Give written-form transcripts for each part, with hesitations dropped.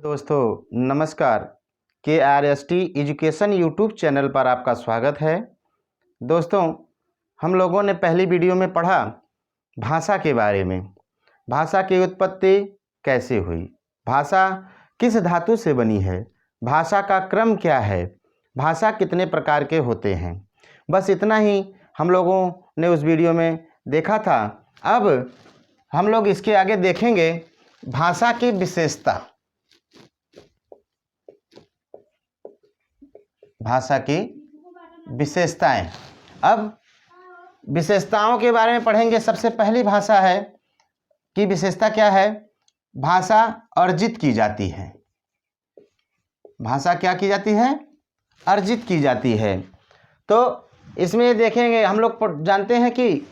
दोस्तों नमस्कार। KRST education YouTube channel पर आपका स्वागत है। दोस्तों हम लोगों ने पहली वीडियो में पढ़ा भाषा के बारे में। भाषा की उत्पत्ति कैसे हुई, भाषा किस धातु से बनी है, भाषा का क्रम क्या है, भाषा कितने प्रकार के होते हैं। बस इतना ही हम लोगों ने उस वीडियो में देखा था। अब हम लोग इसके आगे देखेंगे भाषा की विशेषता। भाषा की विशेषताएं। अब विशेषताओं के बारे में पढ़ेंगे। सबसे पहली भाषा है कि विशेषता क्या है? भाषा अर्जित की जाती है। भाषा क्या की जाती है? अर्जित की जाती है। तो इसमें ये देखेंगे, हम लोग जानते हैं कि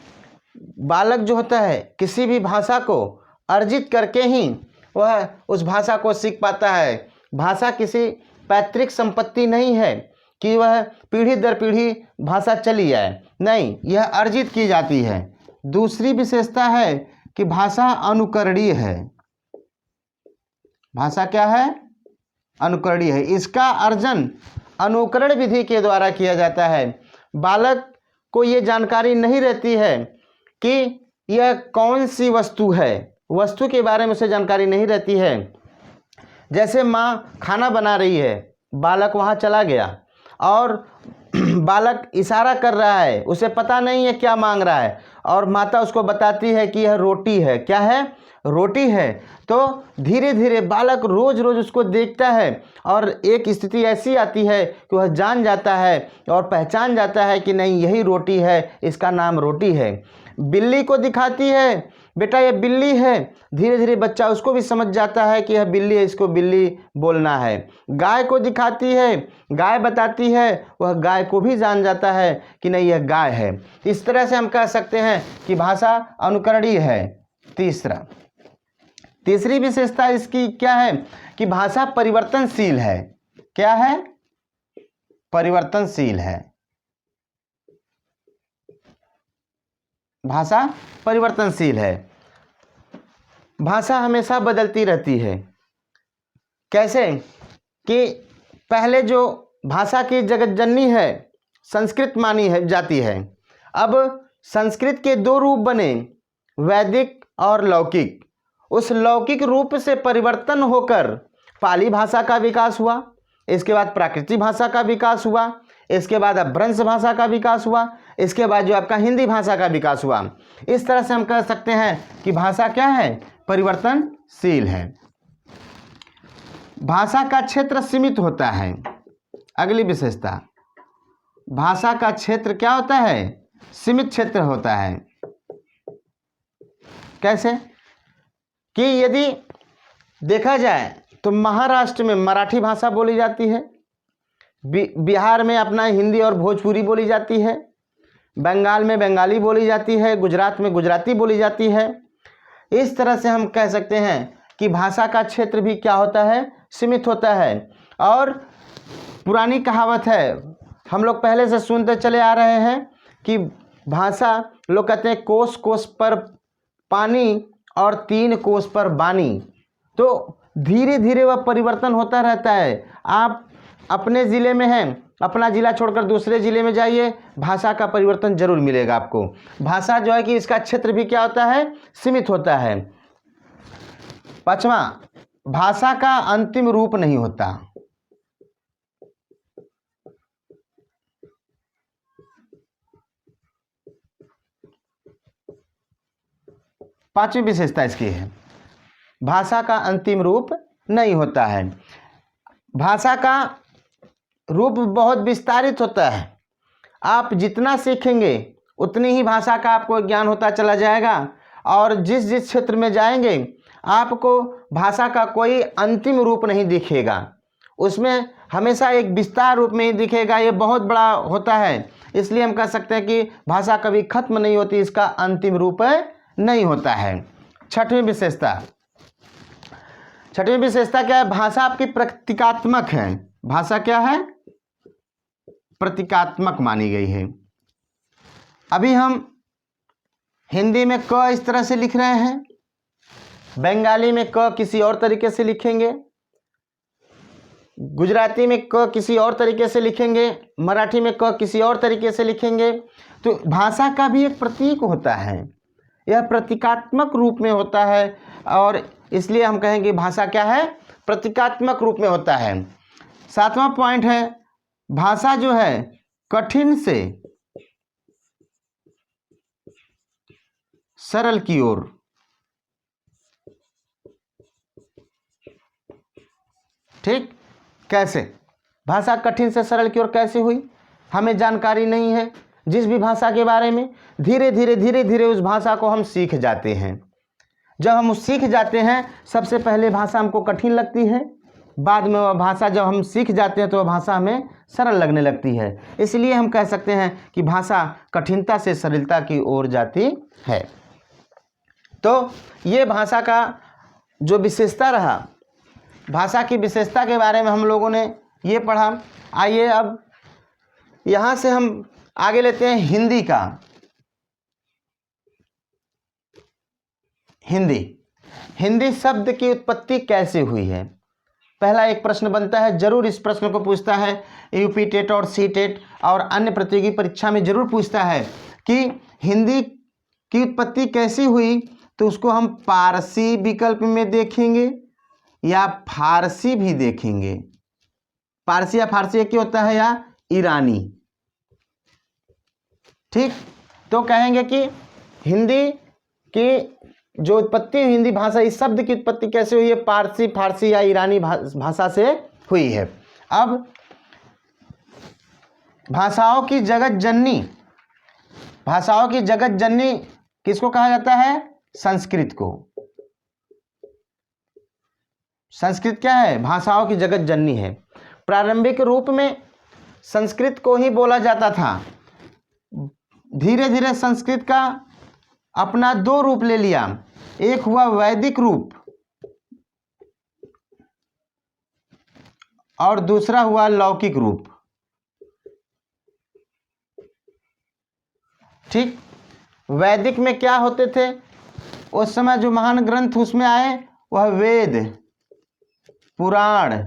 बालक जो होता है किसी भी भाषा को अर्जित करके ही वह उस भाषा को सीख पाता है। भाषा किसी पैतृक संपत्ति नहीं है कि वह पीढ़ी दर पीढ़ी भाषा चली जाए, नहीं, यह अर्जित की जाती है। दूसरी विशेषता है कि भाषा अनुकरणीय है। भाषा क्या है? अनुकरणीय है। इसका अर्जन अनुकरण विधि के द्वारा किया जाता है। बालक को ये जानकारी नहीं रहती है कि यह कौन सी वस्तु है, वस्तु के बारे में उसे जानकारी नहीं रहती है। जैसे माँ खाना बना रही है, बालक वहाँ चला गया और बालक इशारा कर रहा है, उसे पता नहीं है क्या मांग रहा है, और माता उसको बताती है कि यह रोटी है। क्या है? रोटी है। तो धीरे धीरे बालक रोज रोज उसको देखता है और एक स्थिति ऐसी आती है कि वह जान जाता है और पहचान जाता है कि नहीं, यही रोटी है, इसका नाम रोटी है। बिल्ली को दिखाती है, बेटा ये बिल्ली है। धीरे धीरे बच्चा उसको भी समझ जाता है कि यह बिल्ली है, इसको बिल्ली बोलना है। गाय को दिखाती है, गाय बताती है, वह गाय को भी जान जाता है कि नहीं, यह गाय है। इस तरह से हम कह सकते हैं कि भाषा अनुकरणीय है। तीसरी विशेषता इसकी क्या है कि भाषा परिवर्तनशील है। क्या है? परिवर्तनशील है। भाषा परिवर्तनशील है। भाषा हमेशा बदलती रहती है। कैसे? कि पहले जो भाषा की जगत जननी है संस्कृत मानी है जाती है। अब संस्कृत के दो रूप बने, वैदिक और लौकिक। उस लौकिक रूप से परिवर्तन होकर पाली भाषा का विकास हुआ, इसके बाद प्राकृतिक भाषा का विकास हुआ, इसके बाद अपभ्रंश भाषा का विकास हुआ, इसके बाद जो आपका हिंदी भाषा का विकास हुआ। इस तरह से हम कह सकते हैं कि भाषा क्या है? परिवर्तनशील है। भाषा का क्षेत्र सीमित होता है। अगली विशेषता, भाषा का क्षेत्र क्या होता है? सीमित क्षेत्र होता है। कैसे? कि यदि देखा जाए तो महाराष्ट्र में मराठी भाषा बोली जाती है, बिहार में अपना हिंदी और भोजपुरी बोली जाती है, बंगाल में बंगाली बोली जाती है, गुजरात में गुजराती बोली जाती है। इस तरह से हम कह सकते हैं कि भाषा का क्षेत्र भी क्या होता है? सीमित होता है। और पुरानी कहावत है, हम लोग पहले से सुनते चले आ रहे हैं कि भाषा, लोग कहते हैं कोस कोस पर पानी और 3 कोस पर बानी। तो धीरे धीरे वह परिवर्तन होता रहता है। आप अपने ज़िले में हैं, अपना ज़िला छोड़कर दूसरे ज़िले में जाइए, भाषा का परिवर्तन जरूर मिलेगा आपको। भाषा जो है कि इसका क्षेत्र भी क्या होता है? सीमित होता है। 5वां, भाषा का अंतिम रूप नहीं होता। पांचवी विशेषता इसकी है, भाषा का अंतिम रूप नहीं होता है। भाषा का रूप बहुत विस्तारित होता है। आप जितना सीखेंगे उतनी ही भाषा का आपको ज्ञान होता चला जाएगा, और जिस जिस क्षेत्र में जाएंगे आपको भाषा का कोई अंतिम रूप नहीं दिखेगा, उसमें हमेशा एक विस्तार रूप में ही दिखेगा। ये बहुत बड़ा होता है, इसलिए हम कह सकते हैं कि भाषा कभी खत्म नहीं होती, इसका अंतिम रूप नहीं होता है। छठवीं विशेषता क्या है? भाषा आपकी प्रतीकात्मक है। भाषा क्या है? प्रतीकात्मक मानी गई है। अभी हम हिंदी में क इस तरह से लिख रहे हैं, बंगाली में क किसी और तरीके से लिखेंगे, गुजराती में क किसी और तरीके से लिखेंगे, मराठी में क किसी और तरीके से लिखेंगे। तो भाषा का भी एक प्रतीक होता है, यह प्रतीकात्मक रूप में होता है, और इसलिए हम कहेंगे भाषा क्या है, प्रतीकात्मक रूप में होता है। 7वां पॉइंट है, भाषा जो है कठिन से सरल की ओर, ठीक, कैसे भाषा कठिन से सरल की ओर कैसे हुई, हमें जानकारी नहीं है। जिस भी भाषा के बारे में धीरे धीरे उस भाषा को हम सीख जाते हैं। जब हम उस सीख जाते हैं, सबसे पहले भाषा हमको कठिन लगती है, बाद में वह भाषा जब हम सीख जाते हैं तो वह भाषा हमें सरल लगने लगती है। इसलिए हम कह सकते हैं कि भाषा कठिनता से सरलता की ओर जाती है। तो ये भाषा का जो विशेषता रहा, भाषा की विशेषता के बारे में हम लोगों ने ये पढ़ा। आइए अब यहाँ से हम आगे लेते हैं हिंदी का। हिंदी शब्द की उत्पत्ति कैसे हुई है, पहला एक प्रश्न बनता है, जरूर इस प्रश्न को पूछता है यूपी टेट और सी टेट और अन्य प्रतियोगी परीक्षा में जरूर पूछता है कि हिंदी की उत्पत्ति कैसी हुई। तो उसको हम पारसी विकल्प में देखेंगे या फारसी भी देखेंगे। पारसी या फारसी एक ही होता है, या ईरानी, ठीक। तो कहेंगे कि हिंदी की जो उत्पत्ति, हिंदी भाषा, इस शब्द की उत्पत्ति कैसे हुई है, पारसी, फारसी या ईरानी भाषा से हुई है। अब भाषाओं की जगत जननी, भाषाओं की जगत जननी किसको कहा जाता है, संस्कृत को। संस्कृत क्या है, भाषाओं की जगत जननी है। प्रारंभिक रूप में संस्कृत को ही बोला जाता था, धीरे धीरे संस्कृत का अपना दो रूप ले लिया, एक हुआ वैदिक रूप और दूसरा हुआ लौकिक रूप, ठीक। वैदिक में क्या होते थे, उस समय जो महान ग्रंथ उसमें आए वह वेद, पुराण,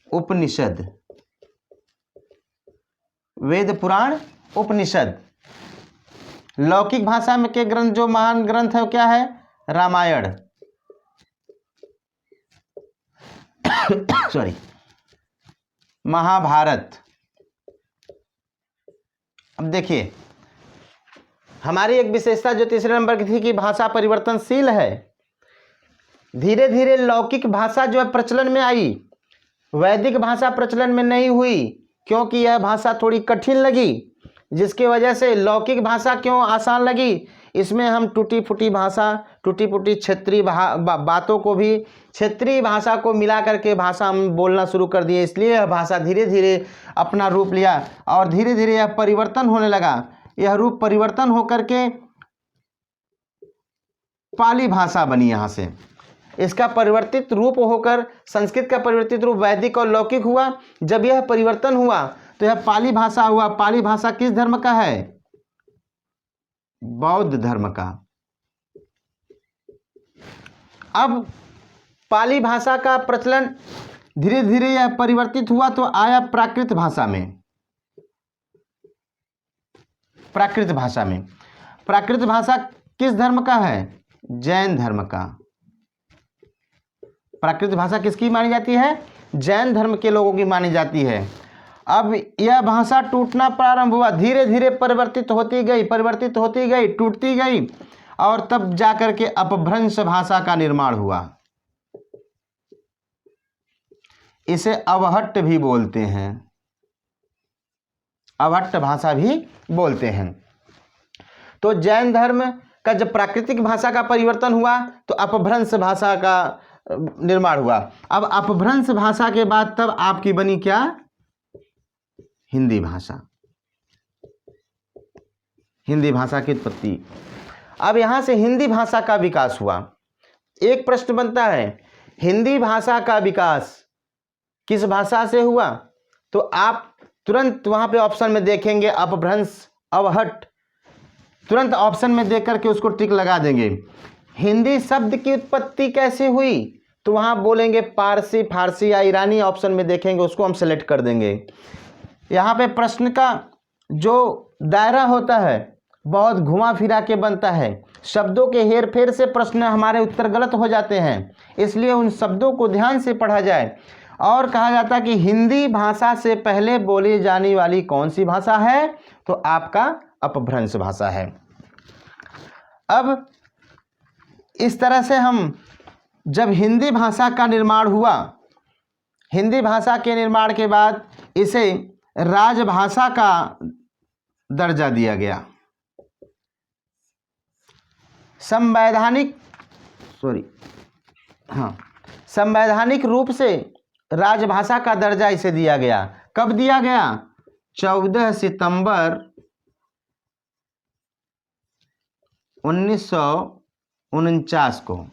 उपनिषद, वेद, पुराण, उपनिषद। लौकिक भाषा में के ग्रंथ, जो महान ग्रंथ है वो क्या है, रामायण, सॉरी, महाभारत। अब देखिए, हमारी एक विशेषता जो तीसरे नंबर की थी कि भाषा परिवर्तनशील है। धीरे धीरे लौकिक भाषा जो है प्रचलन में आई, वैदिक भाषा प्रचलन में नहीं हुई, क्योंकि यह भाषा थोड़ी कठिन लगी, जिसकी वजह से लौकिक भाषा क्यों आसान लगी, इसमें हम टूटी फूटी भाषा, टूटी फूटी क्षेत्रीय बातों को भी क्षेत्रीय भाषा को मिला करके भाषा हम बोलना शुरू कर दिए, इसलिए यह भाषा धीरे धीरे अपना रूप लिया और धीरे धीरे यह परिवर्तन होने लगा। यह रूप परिवर्तन होकर के पाली भाषा बनी, यहाँ से इसका परिवर्तित रूप होकर संस्कृत का परिवर्तित रूप वैदिक और लौकिक हुआ। जब यह परिवर्तन हुआ तो यह पाली भाषा हुआ। पाली भाषा किस धर्म का है, बौद्ध धर्म का। अब पाली भाषा का प्रचलन धीरे धीरे यह परिवर्तित हुआ तो आया प्राकृत भाषा में। प्राकृत भाषा में, प्राकृत भाषा किस धर्म का है, जैन धर्म का। प्राकृत भाषा किसकी मानी जाती है, जैन धर्म के लोगों की मानी जाती है। अब यह भाषा टूटना प्रारंभ हुआ, धीरे धीरे परिवर्तित होती गई, टूटती गई और तब जाकर के अपभ्रंश भाषा का निर्माण हुआ। इसे अवहट्ट भी बोलते हैं, अवहट्ट भाषा भी बोलते हैं। तो जैन धर्म का जब प्राकृतिक भाषा का परिवर्तन हुआ तो अपभ्रंश भाषा का निर्माण हुआ। अब अपभ्रंश भाषा के बाद तब आपकी बनी क्या, हिंदी भाषा। हिंदी भाषा की उत्पत्ति। अब यहां से हिंदी भाषा का विकास हुआ। एक प्रश्न बनता है, हिंदी भाषा का विकास किस भाषा से हुआ, तो आप तुरंत वहां पे ऑप्शन में देखेंगे अपभ्रंश, अवहट्ट, तुरंत ऑप्शन में देख करके उसको टिक लगा देंगे। हिंदी शब्द की उत्पत्ति कैसे हुई, तो वहाँ बोलेंगे पारसी, फारसी या ईरानी ऑप्शन में देखेंगे, उसको हम सेलेक्ट कर देंगे। यहाँ पे प्रश्न का जो दायरा होता है बहुत घुमा फिरा के बनता है, शब्दों के हेर फेर से प्रश्न हमारे उत्तर गलत हो जाते हैं, इसलिए उन शब्दों को ध्यान से पढ़ा जाए। और कहा जाता है कि हिंदी भाषा से पहले बोली जाने वाली कौन सी भाषा है, तो आपका अपभ्रंश भाषा है। अब इस तरह से हम जब हिंदी भाषा का निर्माण हुआ, हिंदी भाषा के निर्माण के बाद इसे राजभाषा का दर्जा दिया गया। संवैधानिक रूप से राजभाषा का दर्जा इसे दिया गया। कब दिया गया? 14 सितंबर 1949 को।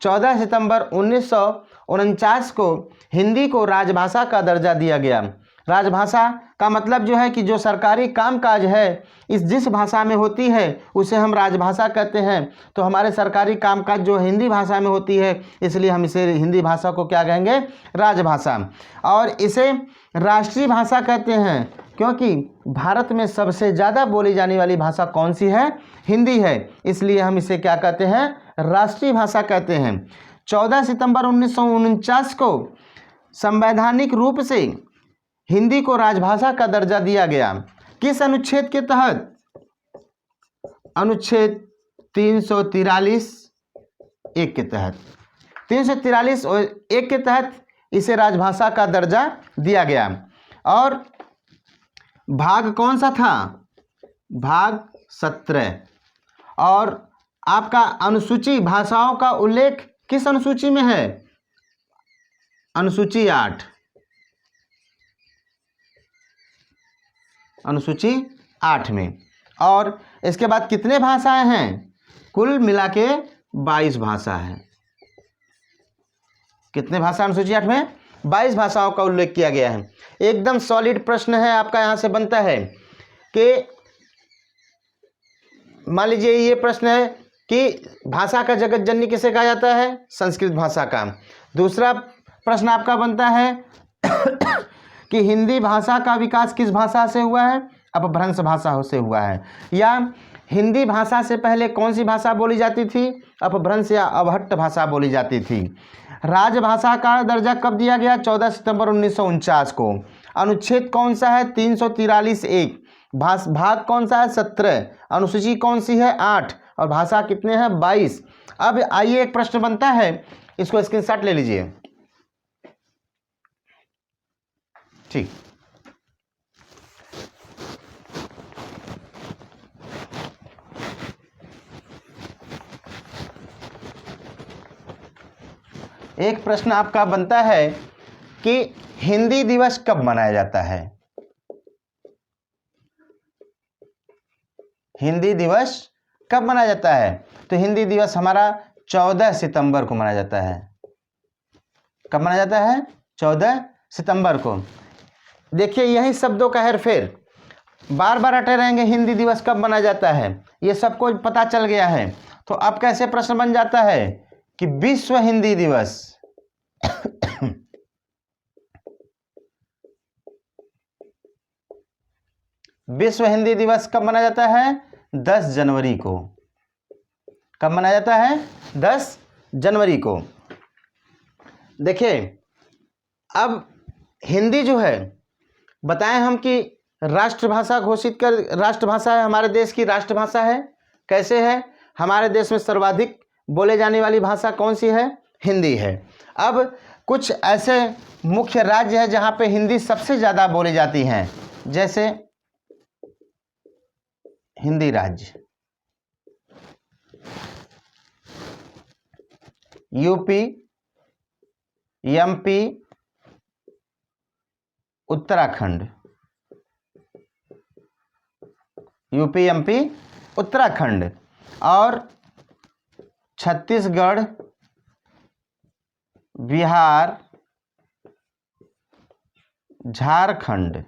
14 सितंबर 1949 को हिंदी को राजभाषा का दर्जा दिया गया। राजभाषा का मतलब जो है कि जो सरकारी कामकाज है इस जिस भाषा में होती है उसे हम राजभाषा कहते हैं। तो हमारे सरकारी कामकाज जो हिंदी भाषा में होती है, इसलिए हम इसे हिंदी भाषा को क्या कहेंगे? राजभाषा। और इसे राष्ट्रीय भाषा कहते हैं, क्योंकि भारत में सबसे ज़्यादा बोली जाने वाली भाषा कौन सी है? हिंदी है, इसलिए हम इसे क्या कहते हैं? राष्ट्रीय भाषा कहते हैं। 14 सितंबर 1949 को संवैधानिक रूप से हिंदी को राजभाषा का दर्जा दिया गया। किस अनुच्छेद के तहत? अनुच्छेद 343(1) के तहत। 343(1) के तहत इसे राजभाषा का दर्जा दिया गया। और भाग कौन सा था? भाग 17। और आपका अनुसूची भाषाओं का उल्लेख किस अनुसूची में है? अनुसूची 8। अनुसूची 8 में। और इसके बाद कितने भाषाएं हैं? कुल मिला के 22 भाषा है। कितने भाषा अनुसूची 8 में? 22 भाषाओं का उल्लेख किया गया है। एकदम सॉलिड प्रश्न है आपका, यहां से बनता है कि मान लीजिए ये प्रश्न है कि भाषा का जगत जननी किसे कहा जाता है? संस्कृत भाषा का। दूसरा प्रश्न आपका बनता है कि हिंदी भाषा का विकास किस भाषा से हुआ है? अपभ्रंश भाषा से हुआ है। या हिंदी भाषा से पहले कौन सी भाषा बोली जाती थी? अपभ्रंश या अवहट्ट भाषा बोली जाती थी। राजभाषा का दर्जा कब दिया गया? 14 सितंबर 1949 को। अनुच्छेद कौन सा है? 343(1). भाग कौन सा है? 17। अनुसूची कौन सी है? 8। और भाषा कितने हैं? 22। अब आइए एक प्रश्न बनता है, इसको स्क्रीनशॉट ले लीजिए। ठीक, एक प्रश्न आपका बनता है कि हिंदी दिवस कब मनाया जाता है? हिंदी दिवस कब मनाया जाता है? तो हिंदी दिवस हमारा 14 सितंबर को मनाया जाता है। कब मनाया जाता है? 14 सितंबर को। देखिए यही शब्दों का हेरफेर, बार बार अटे रहेंगे। हिंदी दिवस कब मनाया जाता है ये सबको पता चल गया है। तो अब कैसे प्रश्न बन जाता है कि विश्व हिंदी दिवस विश्व हिंदी दिवस कब मनाया जाता है? 10 जनवरी को। कब मनाया जाता है? 10 जनवरी को। देखिए अब हिंदी जो है, बताएं हम कि राष्ट्रभाषा घोषित कर, राष्ट्रभाषा है, हमारे देश की राष्ट्रभाषा है। कैसे है? हमारे देश में सर्वाधिक बोले जाने वाली भाषा कौन सी है? हिंदी है। अब कुछ ऐसे मुख्य राज्य हैं जहां पे हिंदी सबसे ज़्यादा बोली जाती हैं, जैसे हिंदी राज्य UP, MP, Uttarakhand. UP, MP, Uttarakhand. और छत्तीसगढ़, बिहार, झारखंड।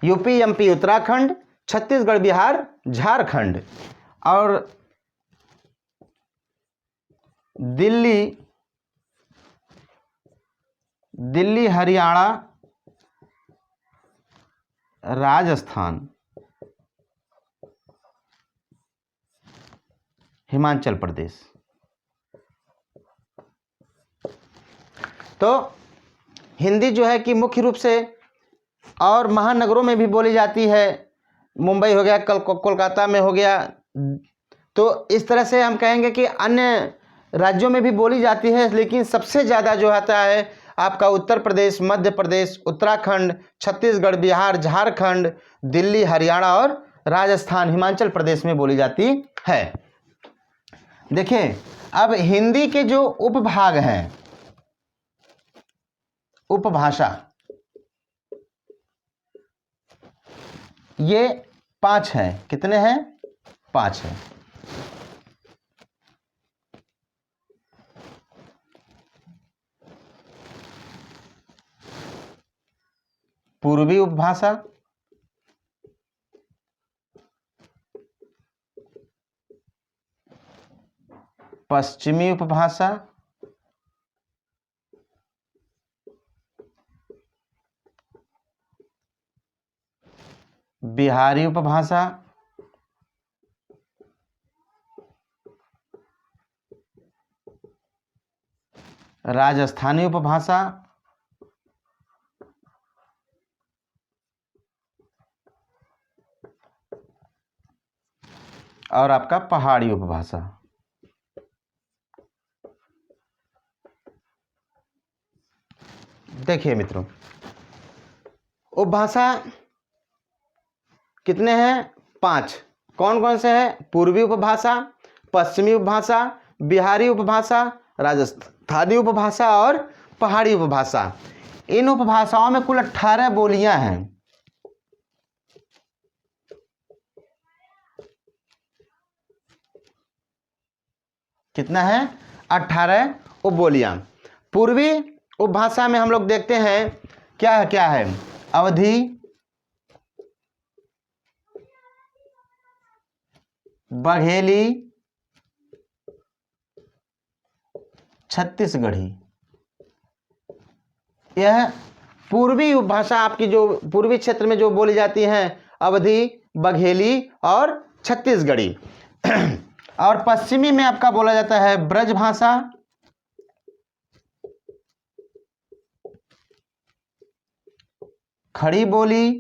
UP, MP, Uttarakhand, Chhattisgarh, Bihar, Jharkhand. और दिल्ली, दिल्ली, हरियाणा, राजस्थान, हिमाचल प्रदेश। तो हिंदी जो है कि मुख्य रूप से और महानगरों में भी बोली जाती है, मुंबई हो गया, कोलकाता में हो गया। तो इस तरह से हम कहेंगे कि अन्य राज्यों में भी बोली जाती है, लेकिन सबसे ज़्यादा जो आता है आपका उत्तर प्रदेश, मध्य प्रदेश, उत्तराखंड, छत्तीसगढ़, बिहार, झारखंड, दिल्ली, हरियाणा और राजस्थान, हिमाचल प्रदेश में बोली जाती है। देखिए, अब हिंदी के जो उपभाग हैं, उपभाषा, ये 5 हैं। कितने हैं? 5 हैं। पूर्वी उपभाषा, पश्चिमी उपभाषा, बिहारी उपभाषा, राजस्थानी उपभाषा और आपका पहाड़ी उपभाषा। देखिए मित्रों, उपभाषा कितने हैं? 5। कौन कौन से हैं? पूर्वी उपभाषा, पश्चिमी उपभाषा, बिहारी उपभाषा, राजस्थानी उपभाषा और पहाड़ी उपभाषा। इन उपभाषाओं में कुल 18 बोलियां हैं। कितना है? 18 उपबोलियां। पूर्वी उपभाषा में हम लोग देखते हैं क्या है? अवधी, बघेली, छत्तीसगढ़ी। यह पूर्वी उपभाषा आपकी जो पूर्वी क्षेत्र में जो बोली जाती हैं, अवधी, बघेली और छत्तीसगढ़ी। और पश्चिमी में आपका बोला जाता है ब्रज भाषा, खड़ी बोली,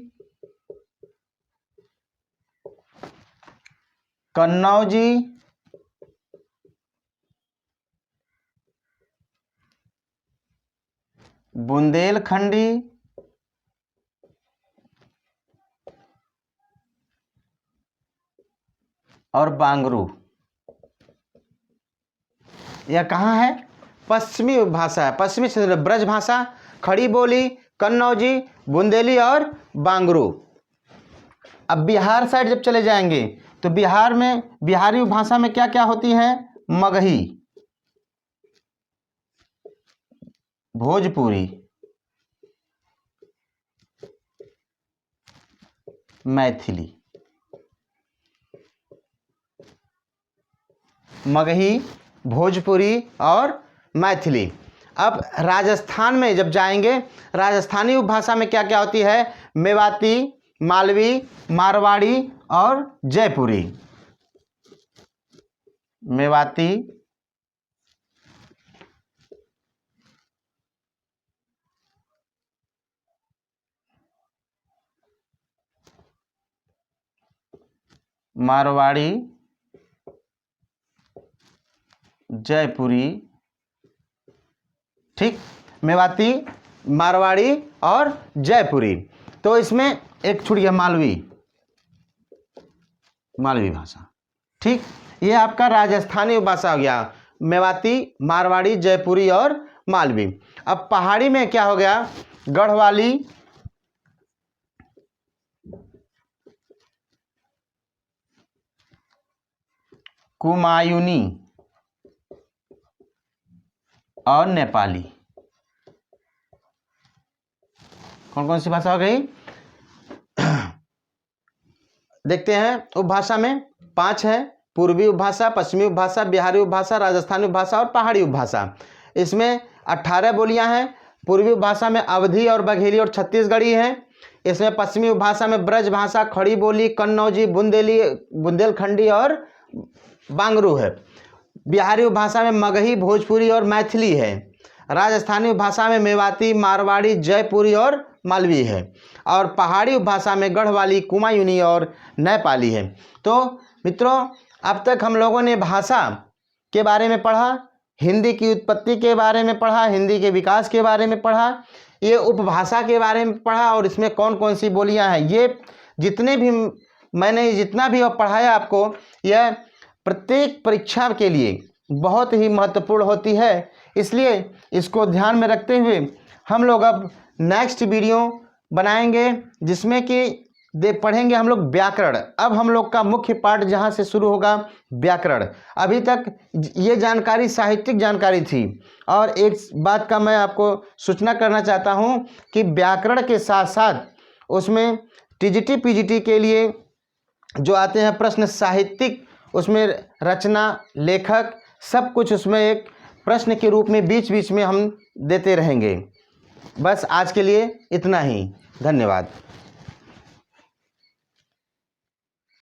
कन्नौजी, बुंदेलखंडी और बांगरू। यह कहाँ है? पश्चिमी भाषा है, पश्चिमी क्षेत्र। ब्रज भाषा, खड़ी बोली, कन्नौजी, बुंदेली और बांगरू। अब बिहार साइड जब चले जाएंगे तो बिहार में बिहारी भाषा में क्या क्या होती है? मगही, भोजपुरी, मैथिली। मगही, भोजपुरी और मैथिली। अब राजस्थान में जब जाएंगे, राजस्थानी उपभाषा में क्या क्या होती है? मेवाती, मालवी, मारवाड़ी और जयपुरी। मेवाती, मारवाड़ी, जयपुरी। ठीक, मेवाती, मारवाड़ी और जयपुरी। तो इसमें एक छूट गया, मालवी, मालवी भाषा। ठीक, ये आपका राजस्थानी भाषा हो गया, मेवाती, मारवाड़ी, जयपुरी और मालवी। अब पहाड़ी में क्या हो गया? गढ़वाली, कुमायूनी और नेपाली। कौन कौन सी भाषा हो गई? देखते हैं, उपभाषा में 5 है। पूर्वी उपभाषा, पश्चिमी उपभाषा, बिहारी उपभाषा, राजस्थानी उपभाषा और पहाड़ी उपभाषा। इसमें 18 बोलियां हैं। पूर्वी उपभाषा में अवधी और बघेली और छत्तीसगढ़ी है। इसमें पश्चिमी उपभाषा में ब्रज भाषा, खड़ी बोली, कन्नौजी, बुंदेलखंडी और बांगरू है। बिहारी उपभाषा में मगही, भोजपुरी और मैथिली है। राजस्थानी उपभाषा में मेवाती, मारवाड़ी, जयपुरी और मालवी है। और पहाड़ी उपभाषा में गढ़वाली, कुमायूनी और नेपाली है। तो मित्रों, अब तक हम लोगों ने भाषा के बारे में पढ़ा, हिंदी की उत्पत्ति के बारे में पढ़ा, हिंदी के विकास के बारे में पढ़ा, ये उपभाषा के बारे में पढ़ा और इसमें कौन कौन सी बोलियां हैं। ये जितने भी मैंने जितना भी पढ़ाया आपको, यह प्रत्येक परीक्षा के लिए बहुत ही महत्वपूर्ण होती है। इसलिए इसको ध्यान में रखते हुए हम लोग अब नेक्स्ट वीडियो बनाएंगे जिसमें कि पढ़ेंगे हम लोग व्याकरण। अब हम लोग का मुख्य पार्ट जहाँ से शुरू होगा व्याकरण। अभी तक ये जानकारी साहित्यिक जानकारी थी। और एक बात का मैं आपको सूचना करना चाहता हूँ कि व्याकरण के साथ साथ उसमें टीजीटी पीजीटी के लिए जो आते हैं प्रश्न साहित्यिक, उसमें रचना, लेखक, सब कुछ उसमें एक प्रश्न के रूप में बीच बीच में हम देते रहेंगे। बस आज के लिए इतना ही। धन्यवाद।